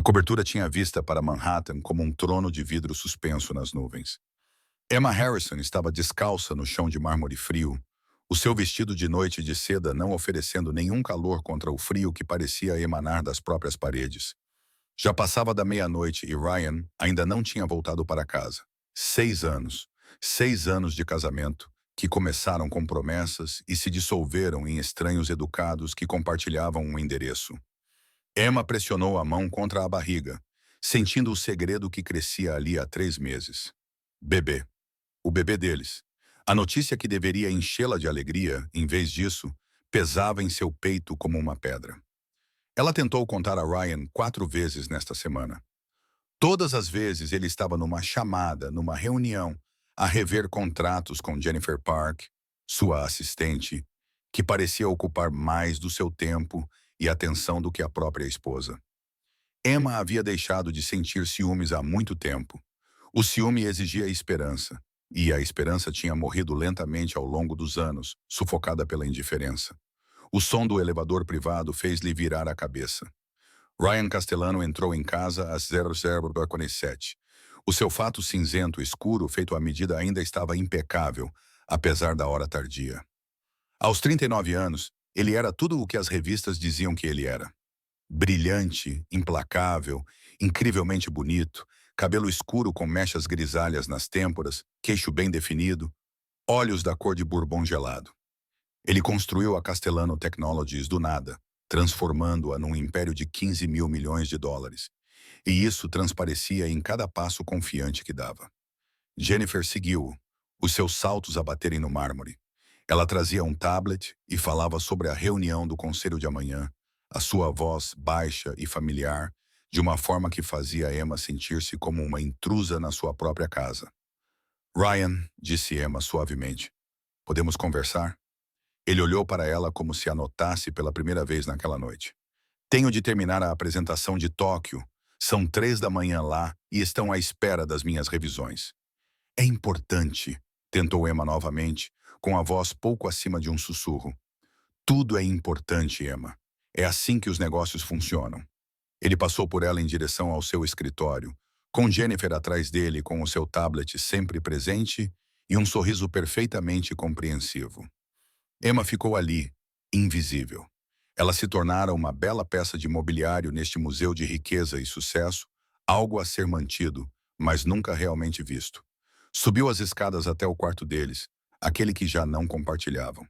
A cobertura tinha vista para Manhattan como um trono de vidro suspenso nas nuvens. Emma Harrison estava descalça no chão de mármore frio, o seu vestido de noite de seda não oferecendo nenhum calor contra o frio que parecia emanar das próprias paredes. Já passava da meia-noite e Ryan ainda não tinha voltado para casa. 6 anos. 6 anos de casamento, que começaram com promessas e se dissolveram em estranhos educados que compartilhavam um endereço. Emma pressionou a mão contra a barriga, sentindo o segredo que crescia ali há 3 meses. Bebê. O bebê deles. A notícia que deveria enchê-la de alegria, em vez disso, pesava em seu peito como uma pedra. Ela tentou contar a Ryan 4 vezes nesta semana. Todas as vezes ele estava numa chamada, numa reunião, a rever contratos com Jennifer Park, sua assistente, que parecia ocupar mais do seu tempo e atenção do que a própria esposa. Emma havia deixado de sentir ciúmes há muito tempo. O ciúme exigia esperança, e a esperança tinha morrido lentamente ao longo dos anos, sufocada pela indiferença. O som do elevador privado fez-lhe virar a cabeça. Ryan Castellano entrou em casa às 00h47. O seu fato cinzento escuro feito à medida ainda estava impecável, apesar da hora tardia. Aos 39 anos, ele era tudo o que as revistas diziam que ele era. Brilhante, implacável, incrivelmente bonito, cabelo escuro com mechas grisalhas nas têmporas, queixo bem definido, olhos da cor de bourbon gelado. Ele construiu a Castellano Technologies do nada, transformando-a num império de 15 mil milhões de dólares. E isso transparecia em cada passo confiante que dava. Jennifer seguiu-o, os seus saltos a baterem no mármore. Ela trazia um tablet e falava sobre a reunião do conselho de amanhã, a sua voz baixa e familiar, de uma forma que fazia Emma sentir-se como uma intrusa na sua própria casa. Ryan, disse Emma suavemente, podemos conversar? Ele olhou para ela como se a notasse pela primeira vez naquela noite. Tenho de terminar a apresentação de Tóquio. São 3 da manhã lá e estão à espera das minhas revisões. É importante, tentou Emma novamente, com a voz pouco acima de um sussurro. Tudo é importante, Emma. É assim que os negócios funcionam. Ele passou por ela em direção ao seu escritório, com Jennifer atrás dele com o seu tablet sempre presente e um sorriso perfeitamente compreensivo. Emma ficou ali, invisível. Ela se tornara uma bela peça de mobiliário neste museu de riqueza e sucesso, algo a ser mantido, mas nunca realmente visto. Subiu as escadas até o quarto deles, aquele que já não compartilhavam.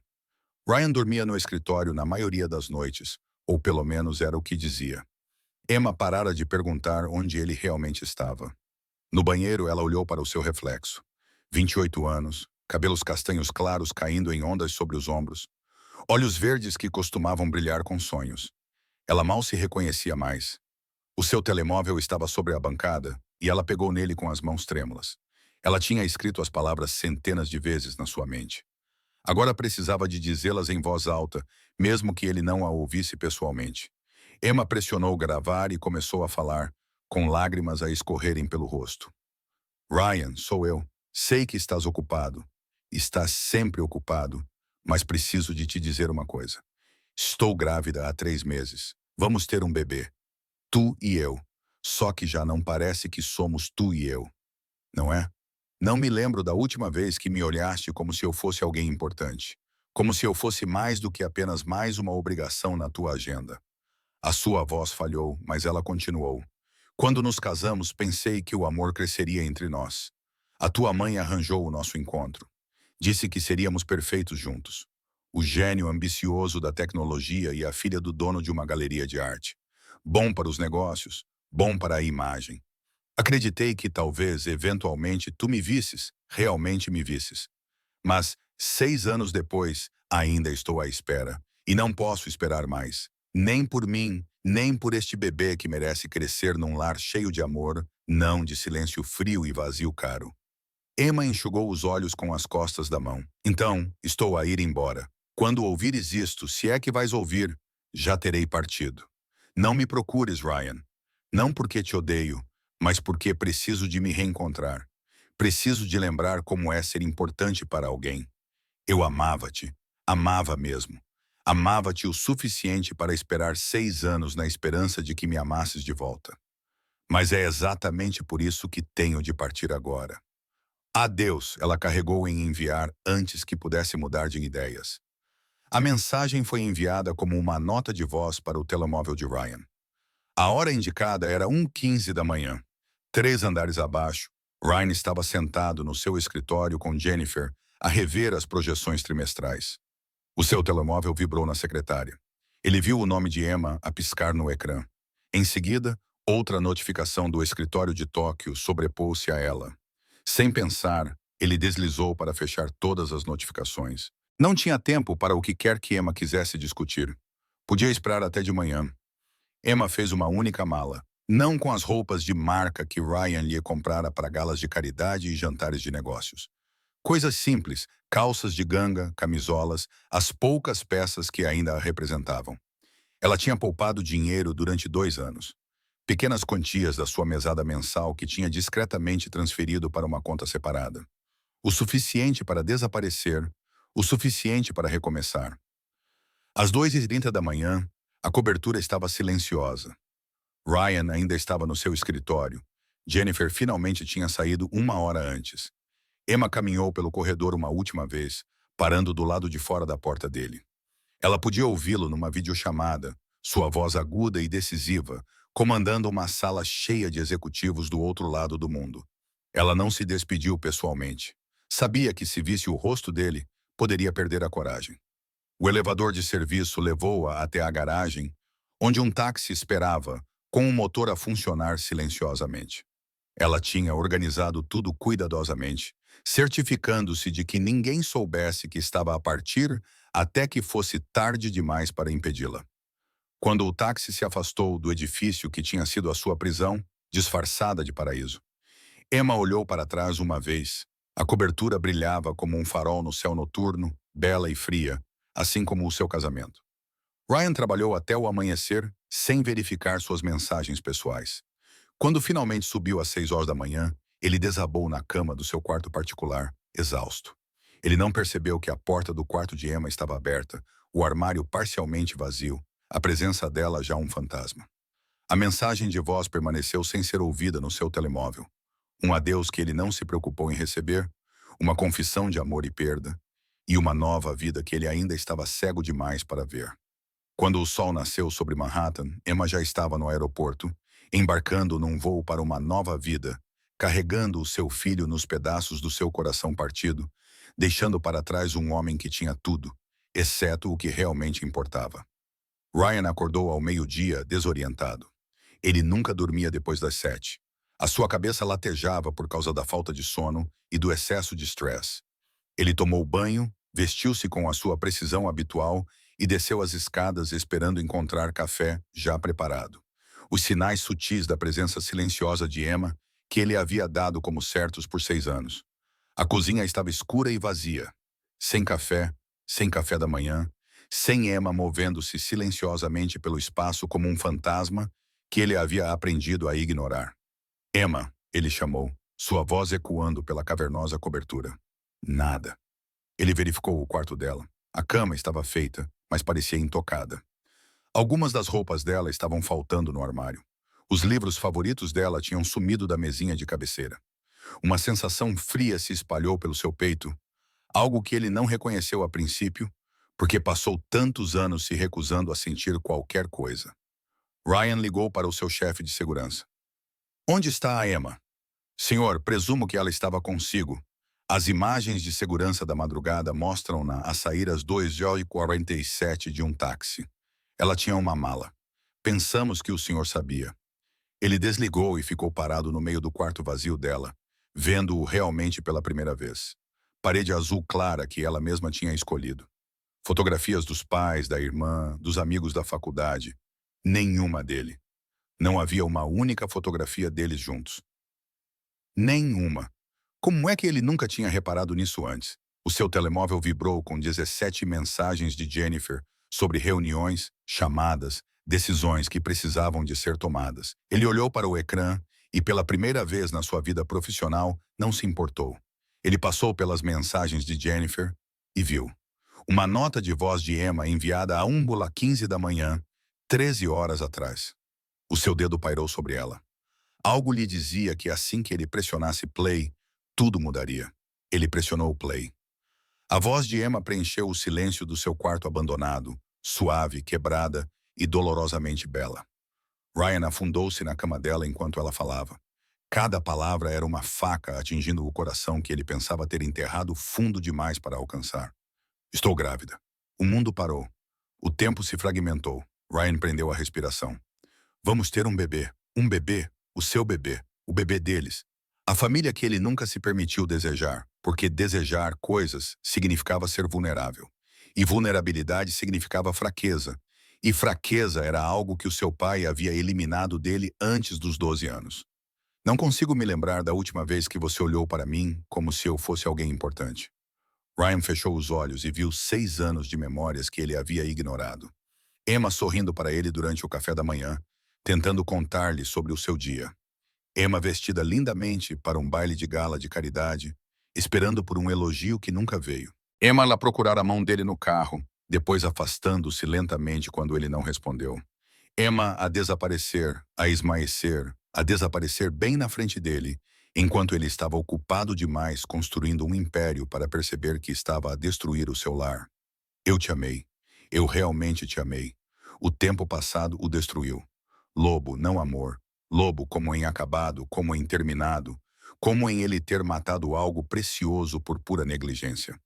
Ryan dormia no escritório na maioria das noites, ou pelo menos era o que dizia. Emma parara de perguntar onde ele realmente estava. No banheiro, ela olhou para o seu reflexo. 28 anos, cabelos castanhos claros caindo em ondas sobre os ombros, olhos verdes que costumavam brilhar com sonhos. Ela mal se reconhecia mais. O seu telemóvel estava sobre a bancada e ela pegou nele com as mãos trêmulas. Ela tinha escrito as palavras centenas de vezes na sua mente. Agora precisava de dizê-las em voz alta, mesmo que ele não a ouvisse pessoalmente. Emma pressionou gravar e começou a falar, com lágrimas a escorrerem pelo rosto. Ryan, sou eu. Sei que estás ocupado. Estás sempre ocupado, mas preciso de te dizer uma coisa. Estou grávida há 3 meses. Vamos ter um bebê. Tu e eu. Só que já não parece que somos tu e eu. Não é? Não me lembro da última vez que me olhaste como se eu fosse alguém importante. Como se eu fosse mais do que apenas mais uma obrigação na tua agenda. A sua voz falhou, mas ela continuou. Quando nos casamos, pensei que o amor cresceria entre nós. A tua mãe arranjou o nosso encontro. Disse que seríamos perfeitos juntos. O gênio ambicioso da tecnologia e a filha do dono de uma galeria de arte. Bom para os negócios, bom para a imagem. Acreditei que talvez, eventualmente, tu me visses, realmente me visses. Mas, 6 anos depois, ainda estou à espera. E não posso esperar mais. Nem por mim, nem por este bebê que merece crescer num lar cheio de amor, não de silêncio frio e vazio caro. Emma enxugou os olhos com as costas da mão. Então, estou a ir embora. Quando ouvires isto, se é que vais ouvir, já terei partido. Não me procures, Ryan. Não porque te odeio, mas porque preciso de me reencontrar. Preciso de lembrar como é ser importante para alguém. Eu amava-te. Amava mesmo. Amava-te o suficiente para esperar 6 anos na esperança de que me amasses de volta. Mas é exatamente por isso que tenho de partir agora. Adeus, ela carregou em enviar antes que pudesse mudar de ideias. A mensagem foi enviada como uma nota de voz para o telemóvel de Ryan. A hora indicada era 1h15 da manhã. 3 andares abaixo, Ryan estava sentado no seu escritório com Jennifer a rever as projeções trimestrais. O seu telemóvel vibrou na secretária. Ele viu o nome de Emma a piscar no ecrã. Em seguida, outra notificação do escritório de Tóquio sobrepôs-se a ela. Sem pensar, ele deslizou para fechar todas as notificações. Não tinha tempo para o que quer que Emma quisesse discutir. Podia esperar até de manhã. Emma fez uma única mala, não com as roupas de marca que Ryan lhe comprara para galas de caridade e jantares de negócios. Coisas simples, calças de ganga, camisolas, as poucas peças que ainda a representavam. Ela tinha poupado dinheiro durante 2 anos. Pequenas quantias da sua mesada mensal que tinha discretamente transferido para uma conta separada. O suficiente para desaparecer, o suficiente para recomeçar. Às 2h30 da manhã, a cobertura estava silenciosa. Ryan ainda estava no seu escritório. Jennifer finalmente tinha saído 1 hora antes. Emma caminhou pelo corredor uma última vez, parando do lado de fora da porta dele. Ela podia ouvi-lo numa videochamada, sua voz aguda e decisiva, comandando uma sala cheia de executivos do outro lado do mundo. Ela não se despediu pessoalmente. Sabia que se visse o rosto dele, poderia perder a coragem. O elevador de serviço levou-a até a garagem, onde um táxi esperava, com o motor a funcionar silenciosamente. Ela tinha organizado tudo cuidadosamente, certificando-se de que ninguém soubesse que estava a partir até que fosse tarde demais para impedi-la. Quando o táxi se afastou do edifício que tinha sido a sua prisão, disfarçada de paraíso, Emma olhou para trás uma vez. A cobertura brilhava como um farol no céu noturno, bela e fria, assim como o seu casamento. Ryan trabalhou até o amanhecer, sem verificar suas mensagens pessoais. Quando finalmente subiu às 6 horas da manhã, ele desabou na cama do seu quarto particular, exausto. Ele não percebeu que a porta do quarto de Emma estava aberta, o armário parcialmente vazio, a presença dela já um fantasma. A mensagem de voz permaneceu sem ser ouvida no seu telemóvel. Um adeus que ele não se preocupou em receber, uma confissão de amor e perda, e uma nova vida que ele ainda estava cego demais para ver. Quando o sol nasceu sobre Manhattan, Emma já estava no aeroporto, embarcando num voo para uma nova vida, carregando o seu filho nos pedaços do seu coração partido, deixando para trás um homem que tinha tudo, exceto o que realmente importava. Ryan acordou ao meio-dia, desorientado. Ele nunca dormia depois das 7. A sua cabeça latejava por causa da falta de sono e do excesso de estresse. Ele tomou banho, vestiu-se com a sua precisão habitual e desceu as escadas esperando encontrar café já preparado. Os sinais sutis da presença silenciosa de Emma, que ele havia dado como certos por 6 anos. A cozinha estava escura e vazia. Sem café da manhã, sem Emma movendo-se silenciosamente pelo espaço como um fantasma que ele havia aprendido a ignorar. Emma, ele chamou, sua voz ecoando pela cavernosa cobertura. Nada. Ele verificou o quarto dela. A cama estava feita, mas parecia intocada. Algumas das roupas dela estavam faltando no armário. Os livros favoritos dela tinham sumido da mesinha de cabeceira. Uma sensação fria se espalhou pelo seu peito, algo que ele não reconheceu a princípio, porque passou tantos anos se recusando a sentir qualquer coisa. Ryan ligou para o seu chefe de segurança. Onde está a Emma? Senhor, presumo que ela estava consigo. As imagens de segurança da madrugada mostram-na a sair às 2h47 de um táxi. Ela tinha uma mala. Pensamos que o senhor sabia. Ele desligou e ficou parado no meio do quarto vazio dela, vendo-o realmente pela primeira vez. Parede azul clara que ela mesma tinha escolhido. Fotografias dos pais, da irmã, dos amigos da faculdade. Nenhuma dele. Não havia uma única fotografia deles juntos. Nenhuma. Como é que ele nunca tinha reparado nisso antes? O seu telemóvel vibrou com 17 mensagens de Jennifer sobre reuniões, chamadas, decisões que precisavam de ser tomadas. Ele olhou para o ecrã e, pela primeira vez na sua vida profissional, não se importou. Ele passou pelas mensagens de Jennifer e viu. Uma nota de voz de Emma enviada a 1h15 da manhã, 13 horas atrás. O seu dedo pairou sobre ela. Algo lhe dizia que assim que ele pressionasse play, tudo mudaria. Ele pressionou o play. A voz de Emma preencheu o silêncio do seu quarto abandonado, suave, quebrada e dolorosamente bela. Ryan afundou-se na cama dela enquanto ela falava. Cada palavra era uma faca atingindo o coração que ele pensava ter enterrado fundo demais para alcançar. Estou grávida. O mundo parou. O tempo se fragmentou. Ryan prendeu a respiração. Vamos ter um bebê. Um bebê. O seu bebê. O bebê deles. A família que ele nunca se permitiu desejar, porque desejar coisas significava ser vulnerável. E vulnerabilidade significava fraqueza. E fraqueza era algo que o seu pai havia eliminado dele antes dos 12 anos. Não consigo me lembrar da última vez que você olhou para mim como se eu fosse alguém importante. Ryan fechou os olhos e viu 6 anos de memórias que ele havia ignorado. Emma sorrindo para ele durante o café da manhã, tentando contar-lhe sobre o seu dia. Emma vestida lindamente para um baile de gala de caridade, esperando por um elogio que nunca veio. Emma lá procurar a mão dele no carro, depois afastando-se lentamente quando ele não respondeu. Emma a desaparecer, a esmaecer, a desaparecer bem na frente dele, enquanto ele estava ocupado demais construindo um império para perceber que estava a destruir o seu lar. Eu te amei. Eu realmente te amei. O tempo passado o destruiu. Lobo, não amor. Lobo como em acabado, como em terminado, como em ele ter matado algo precioso por pura negligência.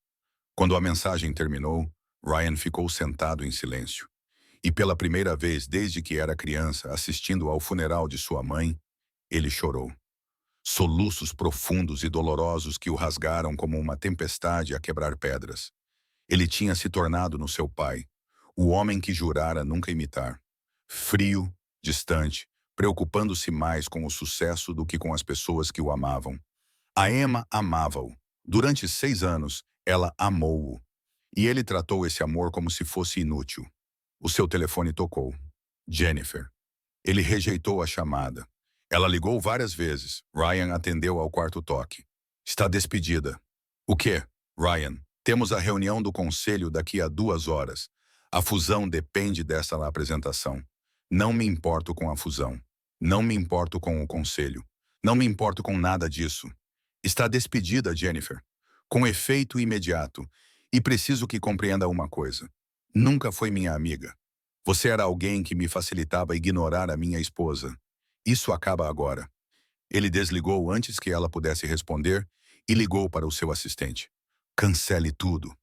Quando a mensagem terminou, Ryan ficou sentado em silêncio. E pela primeira vez desde que era criança, assistindo ao funeral de sua mãe, ele chorou. Soluços profundos e dolorosos que o rasgaram como uma tempestade a quebrar pedras. Ele tinha se tornado no seu pai, o homem que jurara nunca imitar. Frio, distante, preocupando-se mais com o sucesso do que com as pessoas que o amavam. A Emma amava-o. Durante 6 anos, ela amou-o. E ele tratou esse amor como se fosse inútil. O seu telefone tocou. Jennifer. Ele rejeitou a chamada. Ela ligou várias vezes. Ryan atendeu ao quarto toque. Está despedida. O quê? Ryan, temos a reunião do conselho daqui a 2 horas. A fusão depende dessa apresentação. Não me importo com a fusão. Não me importo com o conselho. Não me importo com nada disso. Está despedida, Jennifer. Com efeito imediato. E preciso que compreenda uma coisa. Nunca foi minha amiga. Você era alguém que me facilitava ignorar a minha esposa. Isso acaba agora. Ele desligou antes que ela pudesse responder e ligou para o seu assistente. Cancele tudo.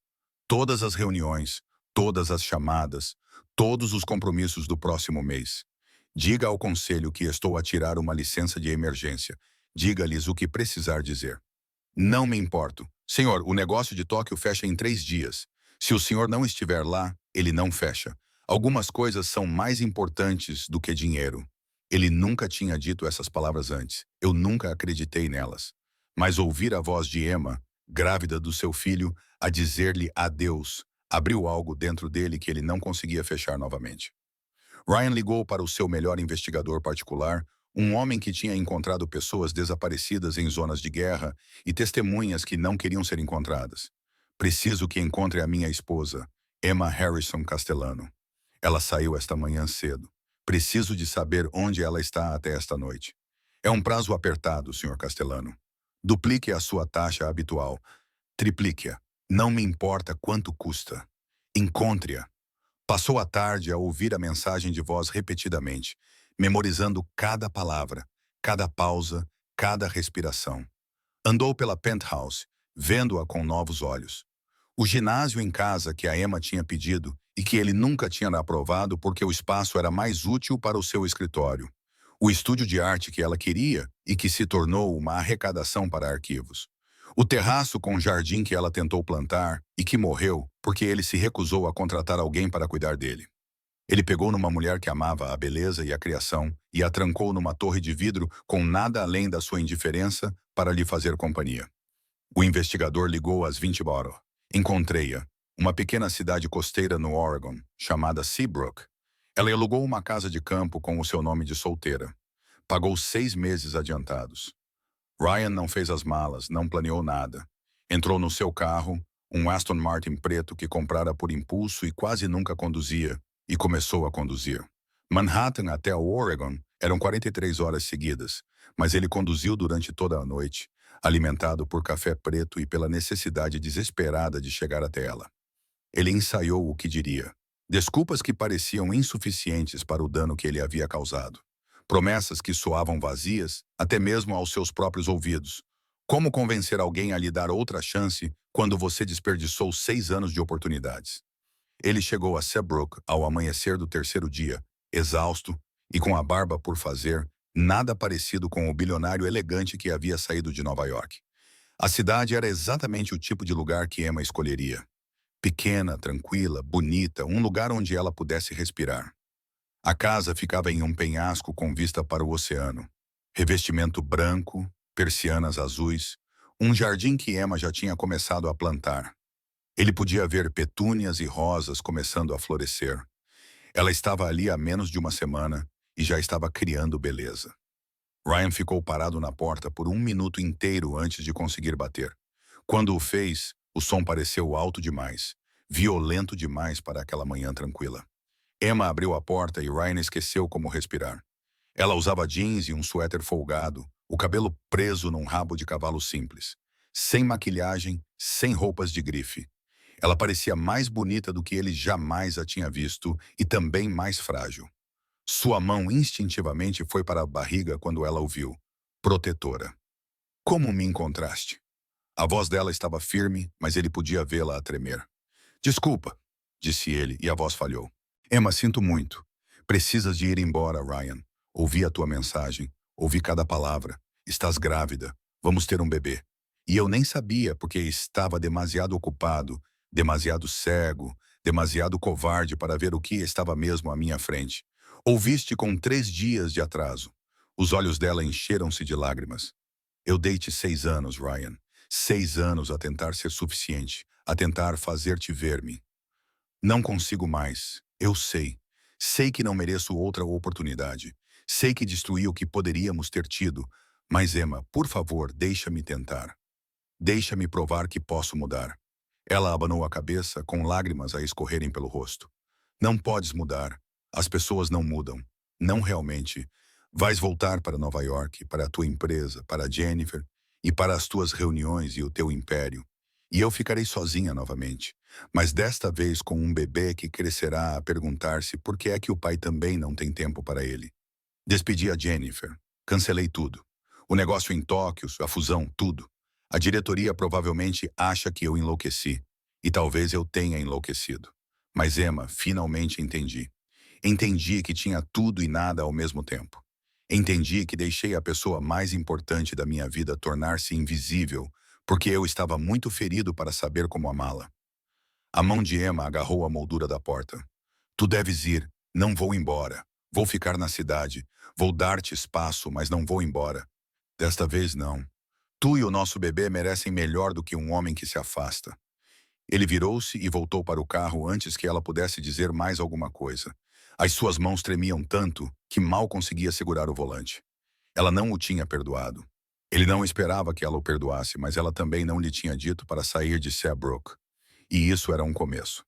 Todas as reuniões, todas as chamadas, todos os compromissos do próximo mês. Diga ao conselho que estou a tirar uma licença de emergência. Diga-lhes o que precisar dizer. Não me importo. Senhor, o negócio de Tóquio fecha em 3 dias. Se o senhor não estiver lá, ele não fecha. Algumas coisas são mais importantes do que dinheiro. Ele nunca tinha dito essas palavras antes. Eu nunca acreditei nelas. Mas ouvir a voz de Emma, grávida do seu filho, a dizer-lhe adeus, abriu algo dentro dele que ele não conseguia fechar novamente. Ryan ligou para o seu melhor investigador particular, um homem que tinha encontrado pessoas desaparecidas em zonas de guerra e testemunhas que não queriam ser encontradas. Preciso que encontre a minha esposa, Emma Harrison Castellano. Ela saiu esta manhã cedo. Preciso de saber onde ela está até esta noite. É um prazo apertado, Sr. Castellano. Duplique a sua taxa habitual. Triplique-a. Não me importa quanto custa. Encontre-a. Passou a tarde a ouvir a mensagem de voz repetidamente, memorizando cada palavra, cada pausa, cada respiração. Andou pela penthouse, vendo-a com novos olhos. O ginásio em casa que a Emma tinha pedido e que ele nunca tinha aprovado porque o espaço era mais útil para o seu escritório. O estúdio de arte que ela queria e que se tornou uma arrecadação para arquivos. O terraço com jardim que ela tentou plantar e que morreu porque ele se recusou a contratar alguém para cuidar dele. Ele pegou numa mulher que amava a beleza e a criação e a trancou numa torre de vidro com nada além da sua indiferença para lhe fazer companhia. O investigador ligou às 20 horas. Encontrei-a, uma pequena cidade costeira no Oregon, chamada Seabrook. Ela alugou uma casa de campo com o seu nome de solteira. Pagou 6 meses adiantados. Ryan não fez as malas, não planeou nada. Entrou no seu carro, um Aston Martin preto que comprara por impulso e quase nunca conduzia, e começou a conduzir. Manhattan até o Oregon Eram 43 horas seguidas, mas ele conduziu durante toda a noite, alimentado por café preto e pela necessidade desesperada de chegar até ela. Ele ensaiou o que diria. Desculpas que pareciam insuficientes para o dano que ele havia causado. Promessas que soavam vazias, até mesmo aos seus próprios ouvidos. Como convencer alguém a lhe dar outra chance quando você desperdiçou 6 anos de oportunidades? Ele chegou a Seabrook ao amanhecer do terceiro dia, exausto e com a barba por fazer, nada parecido com o bilionário elegante que havia saído de Nova York. A cidade era exatamente o tipo de lugar que Emma escolheria. Pequena, tranquila, bonita, um lugar onde ela pudesse respirar. A casa ficava em um penhasco com vista para o oceano. Revestimento branco, persianas azuis, um jardim que Emma já tinha começado a plantar. Ele podia ver petúnias e rosas começando a florescer. Ela estava ali há menos de uma semana e já estava criando beleza. Ryan ficou parado na porta por um minuto inteiro antes de conseguir bater. Quando o fez, o som pareceu alto demais, violento demais para aquela manhã tranquila. Emma abriu a porta e Ryan esqueceu como respirar. Ela usava jeans e um suéter folgado, o cabelo preso num rabo de cavalo simples. Sem maquilhagem, sem roupas de grife. Ela parecia mais bonita do que ele jamais a tinha visto e também mais frágil. Sua mão instintivamente foi para a barriga quando ela o viu. Protetora. Como me encontraste? A voz dela estava firme, mas ele podia vê-la a tremer. Desculpa, disse ele, e a voz falhou. Emma, sinto muito. Precisas de ir embora, Ryan. Ouvi a tua mensagem. Ouvi cada palavra. Estás grávida. Vamos ter um bebê. E eu nem sabia porque estava demasiado ocupado, demasiado cego, demasiado covarde para ver o que estava mesmo à minha frente. Ouviste com 3 dias de atraso. Os olhos dela encheram-se de lágrimas. Eu dei-te 6 anos, Ryan. 6 anos a tentar ser suficiente, a tentar fazer-te ver-me. Não consigo mais. Eu sei. Sei que não mereço outra oportunidade. Sei que destruí o que poderíamos ter tido. Mas, Emma, por favor, deixa-me tentar. Deixa-me provar que posso mudar. Ela abanou a cabeça, com lágrimas a escorrerem pelo rosto. Não podes mudar. As pessoas não mudam. Não realmente. Vais voltar para Nova York, para a tua empresa, para a Jennifer, e para as tuas reuniões e o teu império. E eu ficarei sozinha novamente. Mas desta vez com um bebê que crescerá a perguntar-se por que é que o pai também não tem tempo para ele. Despedi a Jennifer. Cancelei tudo. O negócio em Tóquio, a fusão, tudo. A diretoria provavelmente acha que eu enlouqueci. E talvez eu tenha enlouquecido. Mas Emma, finalmente entendi. Entendi que tinha tudo e nada ao mesmo tempo. Entendi que deixei a pessoa mais importante da minha vida tornar-se invisível, porque eu estava muito ferido para saber como amá-la. A mão de Emma agarrou a moldura da porta. Tu deves ir. Não vou embora. Vou ficar na cidade. Vou dar-te espaço, mas não vou embora. Desta vez, não. Tu e o nosso bebê merecem melhor do que um homem que se afasta. Ele virou-se e voltou para o carro antes que ela pudesse dizer mais alguma coisa. As suas mãos tremiam tanto que mal conseguia segurar o volante. Ela não o tinha perdoado. Ele não esperava que ela o perdoasse, mas ela também não lhe tinha dito para sair de Seabrook. E isso era um começo.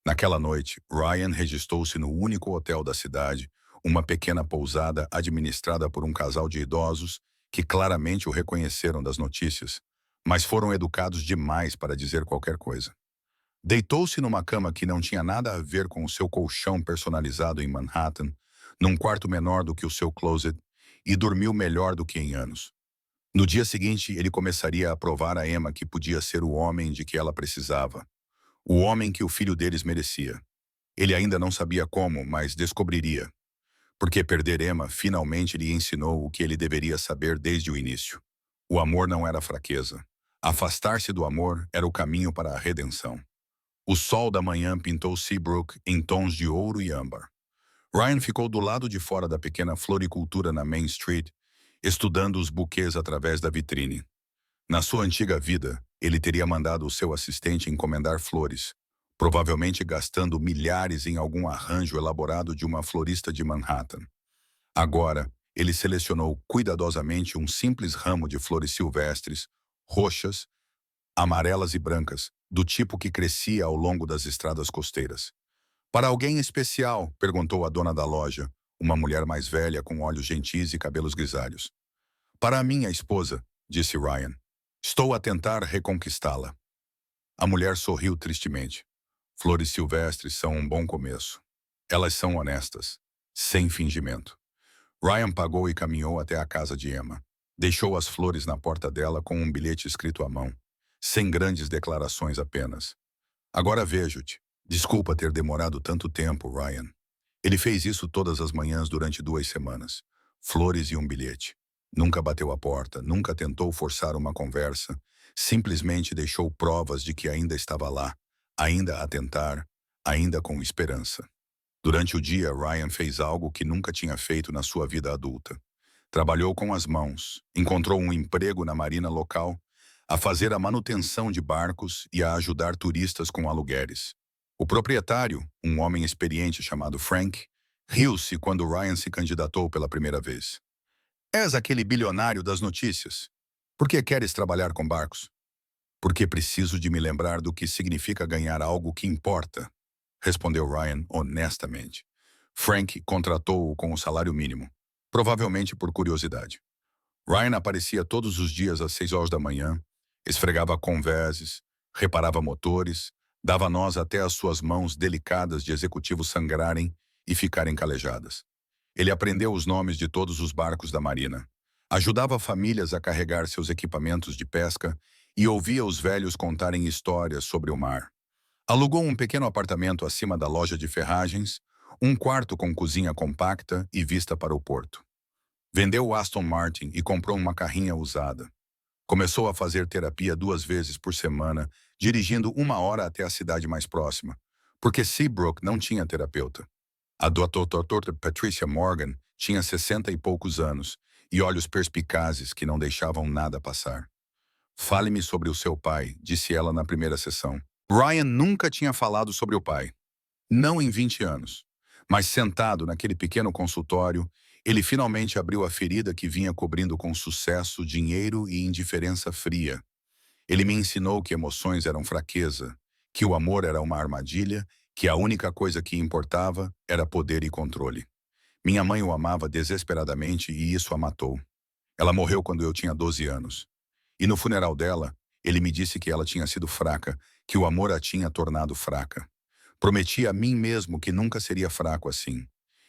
Naquela noite, Ryan registrou-se no único hotel da cidade, uma pequena pousada administrada por um casal de idosos que claramente o reconheceram das notícias, mas foram educados demais para dizer qualquer coisa. Deitou-se numa cama que não tinha nada a ver com o seu colchão personalizado em Manhattan, num quarto menor do que o seu closet, e dormiu melhor do que em anos. No dia seguinte, ele começaria a provar a Emma que podia ser o homem de que ela precisava, o homem que o filho deles merecia. Ele ainda não sabia como, mas descobriria. Porque perder Emma finalmente lhe ensinou o que ele deveria saber desde o início. O amor não era fraqueza. Afastar-se do amor era o caminho para a redenção. O sol da manhã pintou Seabrook em tons de ouro e âmbar. Ryan ficou do lado de fora da pequena floricultura na Main Street, estudando os buquês através da vitrine. Na sua antiga vida, ele teria mandado o seu assistente encomendar flores, provavelmente gastando milhares em algum arranjo elaborado de uma florista de Manhattan. Agora, ele selecionou cuidadosamente um simples ramo de flores silvestres, roxas, amarelas e brancas, do tipo que crescia ao longo das estradas costeiras. Para alguém especial, perguntou a dona da loja, uma mulher mais velha com olhos gentis e cabelos grisalhos. Para a minha esposa, disse Ryan. Estou a tentar reconquistá-la. A mulher sorriu tristemente. Flores silvestres são um bom começo. Elas são honestas, sem fingimento. Ryan pagou e caminhou até a casa de Emma. Deixou as flores na porta dela com um bilhete escrito à mão, sem grandes declarações apenas. Agora vejo-te. Desculpa ter demorado tanto tempo, Ryan. Ele fez isso todas as manhãs durante 2 semanas. Flores e um bilhete. Nunca bateu a porta, nunca tentou forçar uma conversa. Simplesmente deixou provas de que ainda estava lá, ainda a tentar, ainda com esperança. Durante o dia, Ryan fez algo que nunca tinha feito na sua vida adulta. Trabalhou com as mãos, encontrou um emprego na marina local, a fazer a manutenção de barcos e a ajudar turistas com aluguéres. O proprietário, um homem experiente chamado Frank, riu-se quando Ryan se candidatou pela primeira vez. És aquele bilionário das notícias. Por que queres trabalhar com barcos? Porque preciso de me lembrar do que significa ganhar algo que importa, respondeu Ryan honestamente. Frank contratou-o com o salário mínimo, provavelmente por curiosidade. Ryan aparecia todos os dias às 6 horas da manhã, esfregava convéses, reparava motores, dava nós até as suas mãos delicadas de executivo sangrarem e ficarem calejadas. Ele aprendeu os nomes de todos os barcos da marina, ajudava famílias a carregar seus equipamentos de pesca e ouvia os velhos contarem histórias sobre o mar. Alugou um pequeno apartamento acima da loja de ferragens, um quarto com cozinha compacta e vista para o porto. Vendeu o Aston Martin e comprou uma carrinha usada. Começou a fazer terapia 2 vezes por semana, dirigindo 1 hora até a cidade mais próxima, porque Seabrook não tinha terapeuta. A doutora Patricia Morgan tinha 60 e poucos anos e olhos perspicazes que não deixavam nada passar. Fale-me sobre o seu pai, disse ela na primeira sessão. Ryan nunca tinha falado sobre o pai. Não em 20 anos. Mas sentado naquele pequeno consultório, ele finalmente abriu a ferida que vinha cobrindo com sucesso dinheiro e indiferença fria. Ele me ensinou que emoções eram fraqueza, que o amor era uma armadilha, que a única coisa que importava era poder e controle. Minha mãe o amava desesperadamente e isso a matou. Ela morreu quando eu tinha 12 anos. E no funeral dela, ele me disse que ela tinha sido fraca, que o amor a tinha tornado fraca. Prometi a mim mesmo que nunca seria fraco assim.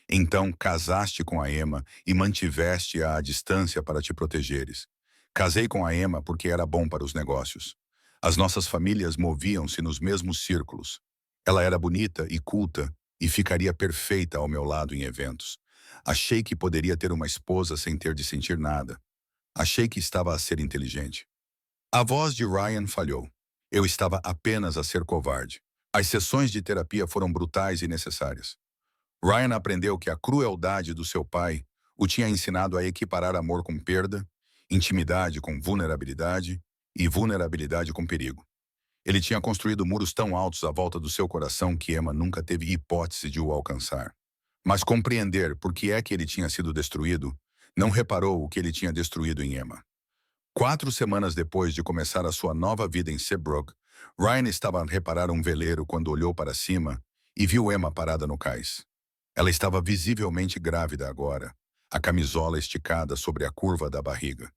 Então casaste com a Emma e mantiveste-a à distância para te protegeres. Casei com a Emma porque era bom para os negócios. As nossas famílias moviam-se nos mesmos círculos. Ela era bonita e culta e ficaria perfeita ao meu lado em eventos. Achei que poderia ter uma esposa sem ter de sentir nada. Achei que estava a ser inteligente. A voz de Ryan falhou. Eu estava apenas a ser covarde. As sessões de terapia foram brutais e necessárias. Ryan aprendeu que a crueldade do seu pai o tinha ensinado a equiparar amor com perda, intimidade com vulnerabilidade e vulnerabilidade com perigo. Ele tinha construído muros tão altos à volta do seu coração que Emma nunca teve hipótese de o alcançar. Mas compreender por que é que ele tinha sido destruído, não reparou o que ele tinha destruído em Emma. 4 semanas depois de começar a sua nova vida em Seabrook, Ryan estava a reparar um veleiro quando olhou para cima e viu Emma parada no cais. Ela estava visivelmente grávida agora, a camisola esticada sobre a curva da barriga.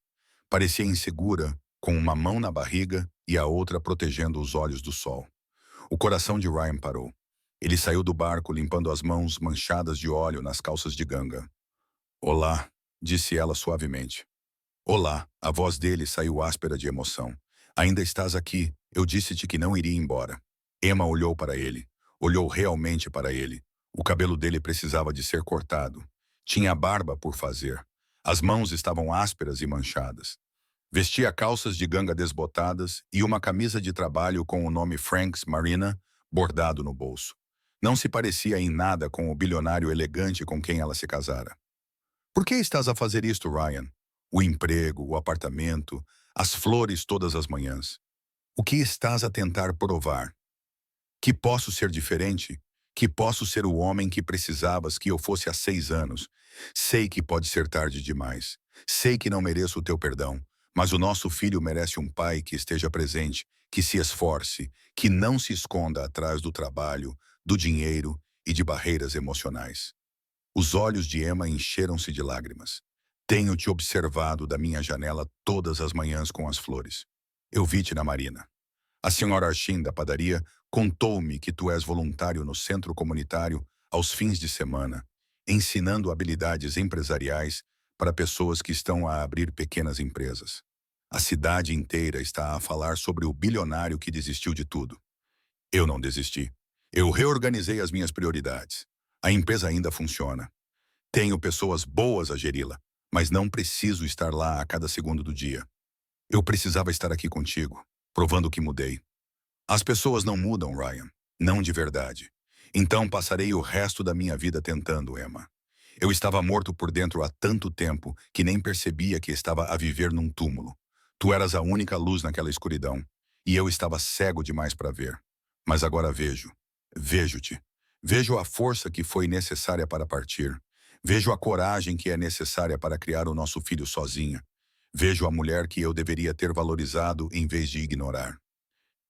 Parecia insegura, com uma mão na barriga e a outra protegendo os olhos do sol. O coração de Ryan parou. Ele saiu do barco limpando as mãos manchadas de óleo nas calças de ganga. Olá, disse ela suavemente. Olá, a voz dele saiu áspera de emoção. Ainda estás aqui, eu disse-te que não iria embora. Emma olhou para ele, olhou realmente para ele. O cabelo dele precisava de ser cortado. Tinha barba por fazer. As mãos estavam ásperas e manchadas. Vestia calças de ganga desbotadas e uma camisa de trabalho com o nome Frank's Marina bordado no bolso. Não se parecia em nada com o bilionário elegante com quem ela se casara. Por que estás a fazer isto, Ryan? O emprego, o apartamento, as flores todas as manhãs. O que estás a tentar provar? Que posso ser diferente? Que posso ser o homem que precisavas que eu fosse há 6 anos? Sei que pode ser tarde demais. Sei que não mereço o teu perdão, mas o nosso filho merece um pai que esteja presente, que se esforce, que não se esconda atrás do trabalho, do dinheiro e de barreiras emocionais. Os olhos de Emma encheram-se de lágrimas. Tenho te observado da minha janela todas as manhãs com as flores. Eu vi-te na marina. A senhora Archin da padaria contou-me que tu és voluntário no centro comunitário aos fins de semana, ensinando habilidades empresariais para pessoas que estão a abrir pequenas empresas. A cidade inteira está a falar sobre o bilionário que desistiu de tudo. Eu não desisti. Eu reorganizei as minhas prioridades. A empresa ainda funciona. Tenho pessoas boas a geri-la, mas não preciso estar lá a cada segundo do dia. Eu precisava estar aqui contigo, provando que mudei. As pessoas não mudam, Ryan. Não de verdade. Então passarei o resto da minha vida tentando, Emma. Eu estava morto por dentro há tanto tempo que nem percebia que estava a viver num túmulo. Tu eras a única luz naquela escuridão, e eu estava cego demais para ver. Mas agora vejo. Vejo-te. Vejo a força que foi necessária para partir. Vejo a coragem que é necessária para criar o nosso filho sozinha. Vejo a mulher que eu deveria ter valorizado em vez de ignorar.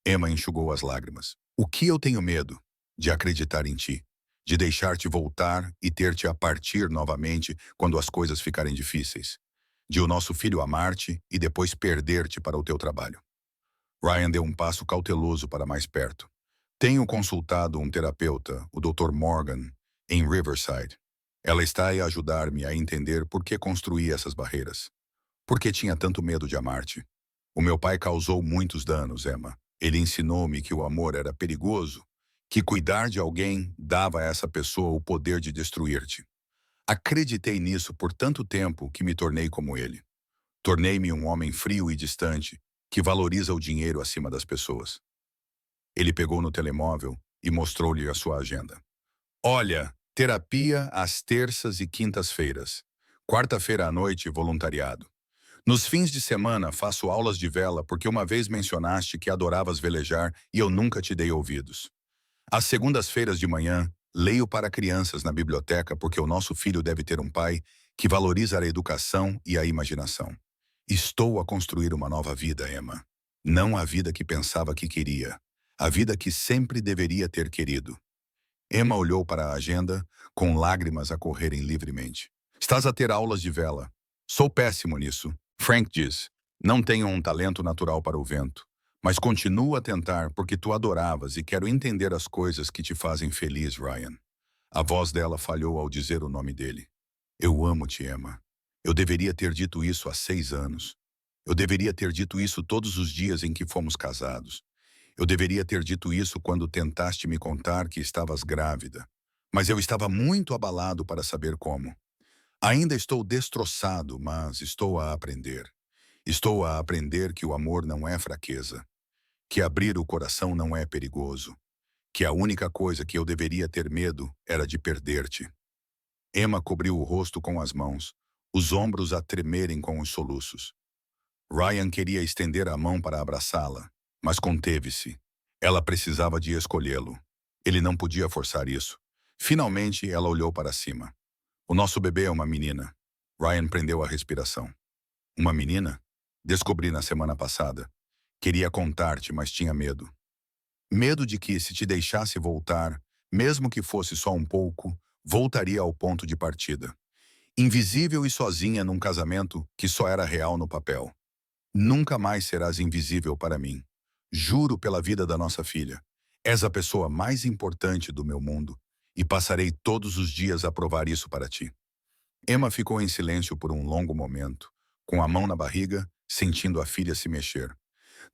Emma enxugou as lágrimas. O que eu tenho medo? De acreditar em ti. De deixar-te voltar e ter-te a partir novamente quando as coisas ficarem difíceis. De o nosso filho amar-te e depois perder-te para o teu trabalho. Ryan deu um passo cauteloso para mais perto. Tenho consultado um terapeuta, o Dr. Morgan, em Riverside. Ela está a ajudar-me a entender por que construí essas barreiras. Por que tinha tanto medo de amar-te? O meu pai causou muitos danos, Emma. Ele ensinou-me que o amor era perigoso, que cuidar de alguém dava a essa pessoa o poder de destruir-te. Acreditei nisso por tanto tempo que me tornei como ele. Tornei-me um homem frio e distante, que valoriza o dinheiro acima das pessoas. Ele pegou no telemóvel e mostrou-lhe a sua agenda. Olha, terapia às terças e quintas-feiras. Quarta-feira à noite, voluntariado. Nos fins de semana, faço aulas de vela porque uma vez mencionaste que adoravas velejar e eu nunca te dei ouvidos. Às segundas-feiras de manhã, leio para crianças na biblioteca porque o nosso filho deve ter um pai que valoriza a educação e a imaginação. Estou a construir uma nova vida, Emma. Não a vida que pensava que queria. A vida que sempre deveria ter querido. Emma olhou para a agenda, com lágrimas a correrem livremente. Estás a ter aulas de vela. Sou péssimo nisso. Frank diz, não tenho um talento natural para o vento, mas continuo a tentar porque tu adoravas e quero entender as coisas que te fazem feliz, Ryan. A voz dela falhou ao dizer o nome dele. Eu amo-te, Emma. Eu deveria ter dito isso há 6 anos. Eu deveria ter dito isso todos os dias em que fomos casados. Eu deveria ter dito isso quando tentaste me contar que estavas grávida. Mas eu estava muito abalado para saber como. Ainda estou destroçado, mas estou a aprender. Estou a aprender que o amor não é fraqueza, que abrir o coração não é perigoso, que a única coisa que eu deveria ter medo era de perder-te. Emma cobriu o rosto com as mãos, os ombros a tremerem com os soluços. Ryan queria estender a mão para abraçá-la, mas conteve-se. Ela precisava de escolhê-lo. Ele não podia forçar isso. Finalmente, ela olhou para cima. O nosso bebê é uma menina. Ryan prendeu a respiração. Uma menina? Descobri na semana passada. Queria contar-te, mas tinha medo. Medo de que, se te deixasse voltar, mesmo que fosse só um pouco, voltaria ao ponto de partida. Invisível e sozinha num casamento que só era real no papel. Nunca mais serás invisível para mim. Juro pela vida da nossa filha. És a pessoa mais importante do meu mundo e passarei todos os dias a provar isso para ti. Emma ficou em silêncio por um longo momento, com a mão na barriga, sentindo a filha se mexer.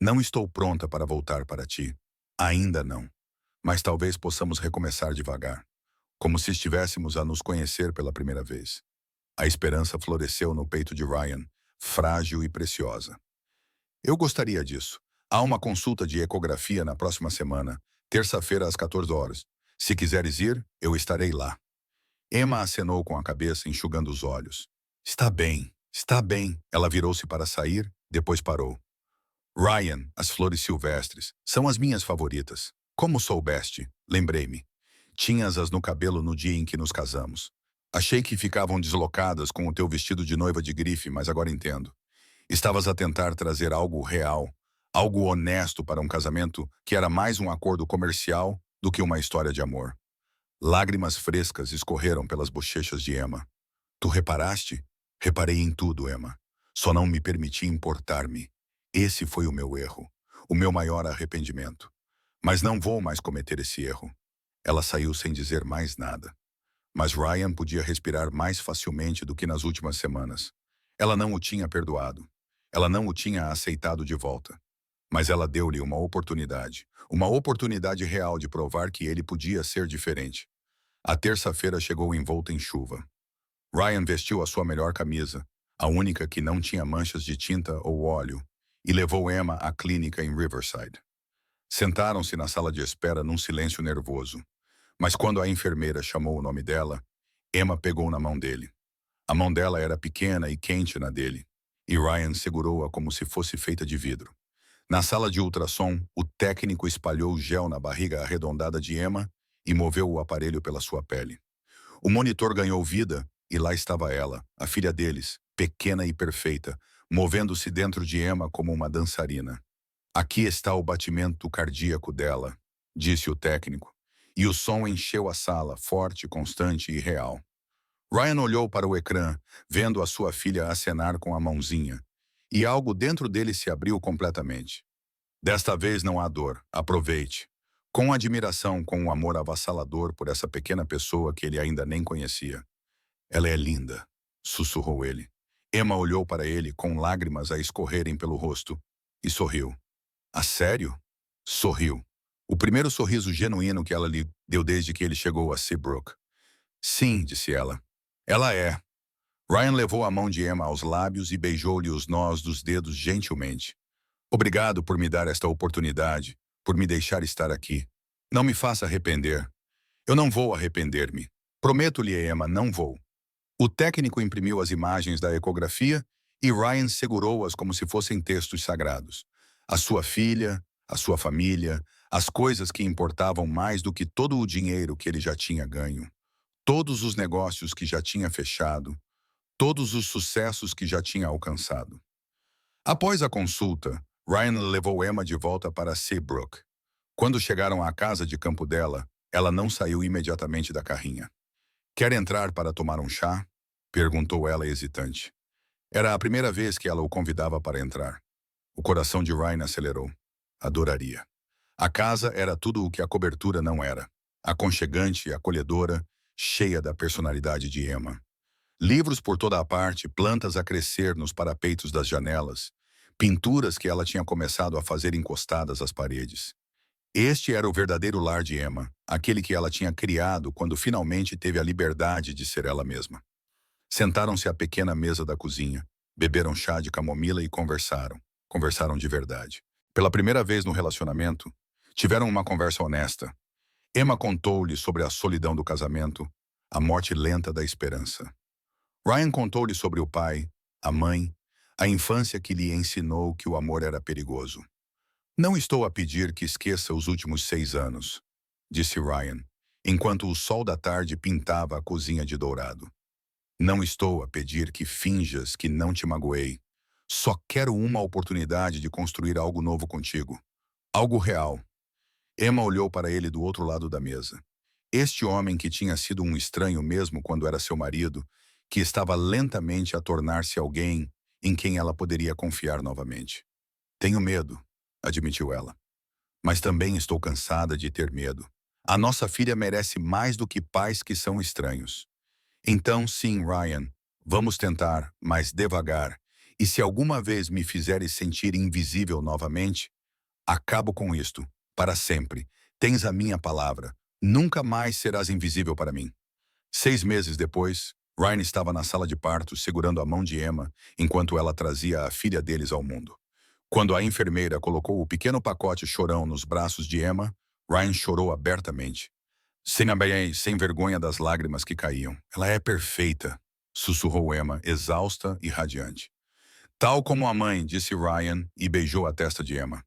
Não estou pronta para voltar para ti. Ainda não. Mas talvez possamos recomeçar devagar, como se estivéssemos a nos conhecer pela primeira vez. A esperança floresceu no peito de Ryan, frágil e preciosa. Eu gostaria disso. Há uma consulta de ecografia na próxima semana, terça-feira às 14 horas. Se quiseres ir, eu estarei lá. Emma acenou com a cabeça, enxugando os olhos. Está bem, está bem. Ela virou-se para sair, depois parou. Ryan, as flores silvestres, são as minhas favoritas. Como soubeste? Lembrei-me. Tinhas-as no cabelo no dia em que nos casamos. Achei que ficavam deslocadas com o teu vestido de noiva de grife, mas agora entendo. Estavas a tentar trazer algo real, algo honesto para um casamento que era mais um acordo comercial do que uma história de amor. Lágrimas frescas escorreram pelas bochechas de Emma. Tu reparaste? Reparei em tudo, Emma. Só não me permiti importar-me. Esse foi o meu erro, o meu maior arrependimento. Mas não vou mais cometer esse erro. Ela saiu sem dizer mais nada. Mas Ryan podia respirar mais facilmente do que nas últimas semanas. Ela não o tinha perdoado. Ela não o tinha aceitado de volta. Mas ela deu-lhe uma oportunidade real de provar que ele podia ser diferente. A terça-feira chegou envolta em chuva. Ryan vestiu a sua melhor camisa, a única que não tinha manchas de tinta ou óleo, e levou Emma à clínica em Riverside. Sentaram-se na sala de espera num silêncio nervoso. Mas quando a enfermeira chamou o nome dela, Emma pegou na mão dele. A mão dela era pequena e quente na dele, e Ryan segurou-a como se fosse feita de vidro. Na sala de ultrassom, o técnico espalhou gel na barriga arredondada de Emma e moveu o aparelho pela sua pele. O monitor ganhou vida e lá estava ela, a filha deles, pequena e perfeita, movendo-se dentro de Emma como uma dançarina. Aqui está o batimento cardíaco dela, disse o técnico, e o som encheu a sala, forte, constante e real. Ryan olhou para o ecrã, vendo a sua filha acenar com a mãozinha, e algo dentro dele se abriu completamente. Desta vez não há dor, aproveite. Com admiração, com um amor avassalador por essa pequena pessoa que ele ainda nem conhecia. Ela é linda, sussurrou ele. Emma olhou para ele com lágrimas a escorrerem pelo rosto e sorriu. A sério? Sorriu. O primeiro sorriso genuíno que ela lhe deu desde que ele chegou a Seabrook. Sim, disse ela. Ela é. Ryan levou a mão de Emma aos lábios e beijou-lhe os nós dos dedos gentilmente. Obrigado por me dar esta oportunidade, por me deixar estar aqui. Não me faça arrepender. Eu não vou arrepender-me. Prometo-lhe, Emma, não vou. O técnico imprimiu as imagens da ecografia e Ryan segurou-as como se fossem textos sagrados. A sua filha, a sua família, as coisas que importavam mais do que todo o dinheiro que ele já tinha ganho, todos os negócios que já tinha fechado, todos os sucessos que já tinha alcançado. Após a consulta, Ryan levou Emma de volta para Seabrook. Quando chegaram à casa de campo dela, ela não saiu imediatamente da carrinha. Quer entrar para tomar um chá? Perguntou ela hesitante. Era a primeira vez que ela o convidava para entrar. O coração de Ryan acelerou. Adoraria. A casa era tudo o que a cobertura não era. Aconchegante e acolhedora, cheia da personalidade de Emma. Livros por toda a parte, plantas a crescer nos parapeitos das janelas, pinturas que ela tinha começado a fazer encostadas às paredes. Este era o verdadeiro lar de Emma, aquele que ela tinha criado quando finalmente teve a liberdade de ser ela mesma. Sentaram-se à pequena mesa da cozinha, beberam chá de camomila e conversaram. Conversaram de verdade. Pela primeira vez no relacionamento, tiveram uma conversa honesta. Emma contou-lhe sobre a solidão do casamento, a morte lenta da esperança. Ryan contou-lhe sobre o pai, a mãe, a infância que lhe ensinou que o amor era perigoso. Não estou a pedir que esqueça os últimos 6 anos, disse Ryan, enquanto o sol da tarde pintava a cozinha de dourado. Não estou a pedir que finjas que não te magoei. Só quero uma oportunidade de construir algo novo contigo. Algo real. Emma olhou para ele do outro lado da mesa. Este homem que tinha sido um estranho mesmo quando era seu marido, que estava lentamente a tornar-se alguém em quem ela poderia confiar novamente. Tenho medo, admitiu ela. Mas também estou cansada de ter medo. A nossa filha merece mais do que pais que são estranhos. Então, sim, Ryan, vamos tentar, mas devagar. E se alguma vez me fizeres sentir invisível novamente, acabo com isto, para sempre. Tens a minha palavra. Nunca mais serás invisível para mim. 6 meses depois, Ryan estava na sala de parto segurando a mão de Emma enquanto ela trazia a filha deles ao mundo. Quando a enfermeira colocou o pequeno pacote chorão nos braços de Emma, Ryan chorou abertamente. Sem vergonha das lágrimas que caíam. Ela é perfeita, sussurrou Emma, exausta e radiante. Tal como a mãe, disse Ryan e beijou a testa de Emma.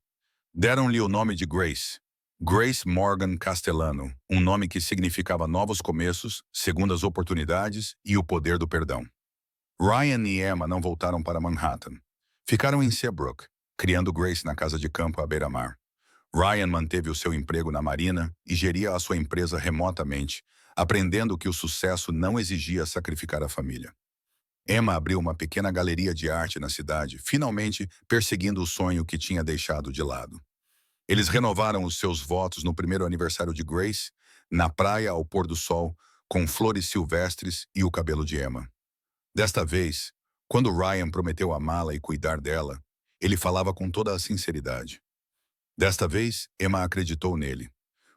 Deram-lhe o nome de Grace. Grace Morgan Castellano, um nome que significava novos começos, segundas oportunidades e o poder do perdão. Ryan e Emma não voltaram para Manhattan. Ficaram em Seabrook, criando Grace na casa de campo à beira-mar. Ryan manteve o seu emprego na marina e geria a sua empresa remotamente, aprendendo que o sucesso não exigia sacrificar a família. Emma abriu uma pequena galeria de arte na cidade, finalmente perseguindo o sonho que tinha deixado de lado. Eles renovaram os seus votos no primeiro aniversário de Grace, na praia ao pôr do sol, com flores silvestres e o cabelo de Emma. Desta vez, quando Ryan prometeu amá-la e cuidar dela, ele falava com toda a sinceridade. Desta vez, Emma acreditou nele,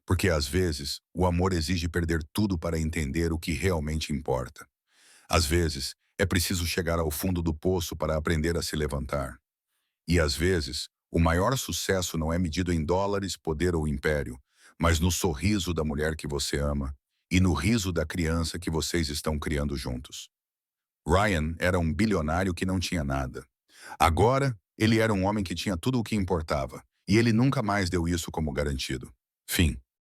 porque às vezes o amor exige perder tudo para entender o que realmente importa. Às vezes, é preciso chegar ao fundo do poço para aprender a se levantar. E às vezes, o maior sucesso não é medido em dólares, poder ou império, mas no sorriso da mulher que você ama e no riso da criança que vocês estão criando juntos. Ryan era um bilionário que não tinha nada. Agora, ele era um homem que tinha tudo o que importava, e ele nunca mais deu isso como garantido. Fim.